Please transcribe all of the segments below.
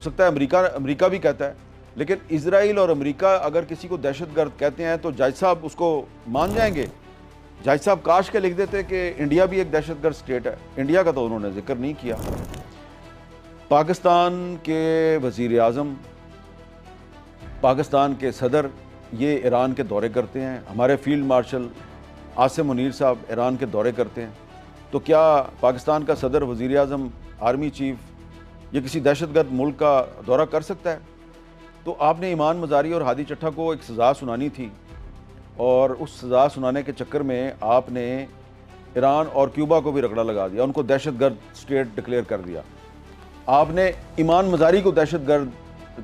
सकता है अमेरिका भी कहता है, लेकिन इजराइल और अमेरिका अगर किसी को दहशतगर्द कहते हैं तो जज साहब उसको मान जाएंगे। जज साहब काश के लिख देते कि इंडिया भी एक दहशतगर्द स्टेट है, इंडिया का तो उन्होंने जिक्र नहीं किया। पाकिस्तान के वज़ीर आज़म, पाकिस्तान के सदर ये ईरान के दौरे करते हैं, हमारे फील्ड मार्शल आसिम मुनीर साहब ईरान के दौरे करते हैं, तो क्या पाकिस्तान का सदर, वज़ीर आज़म, आर्मी चीफ ये किसी दहशतगर्द मुल्क का दौरा कर सकता है? तो आपने ईमान मज़ारी और हादी चट्ठा को एक सज़ा सुनानी थी, और उस सज़ा सुनाने के चक्कर में आपने ईरान और क्यूबा को भी रगड़ा लगा दिया, उनको दहशतगर्द स्टेट डिक्लेयर कर दिया। आपने ईमान मज़ारी को दहशतगर्द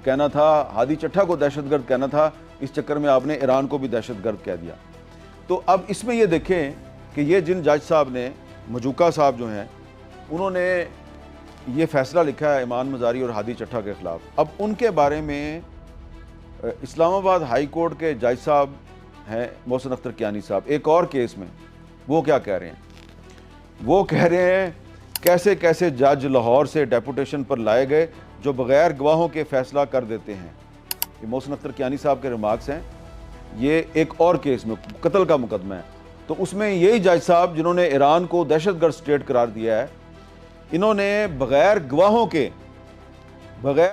कहना था, हादी चट्ठा को दहशतगर्द कहना था, इस चक्कर में आपने ईरान को भी दहशतगर्द कह दिया। तो अब इसमें ये देखें कि ये जिन जज साहब ने, मजूका साहब जो हैं, उन्होंने ये फ़ैसला लिखा है ईमान मज़ारी और हादी चट्ठा के ख़िलाफ़। अब उनके बारे में इस्लामाबाद हाई कोर्ट के जज साहब हैं मोहसिन अख्तर कियानी साहब, एक और केस में वो क्या कह रहे हैं? वो कह रहे हैं कैसे कैसे जज लाहौर से डेपुटेशन पर लाए गए जो बग़ैर गवाहों के फ़ैसला कर देते हैं। ये मोहसिन अख्तर कियानी साहब के रिमार्क्स हैं। ये एक और केस में कत्ल का मुकदमा है, तो उसमें यही जज साहब जिन्होंने ईरान को दहशतगर्द स्टेट करार दिया है, इन्होंने बग़ैर गवाहों के, बग़ैर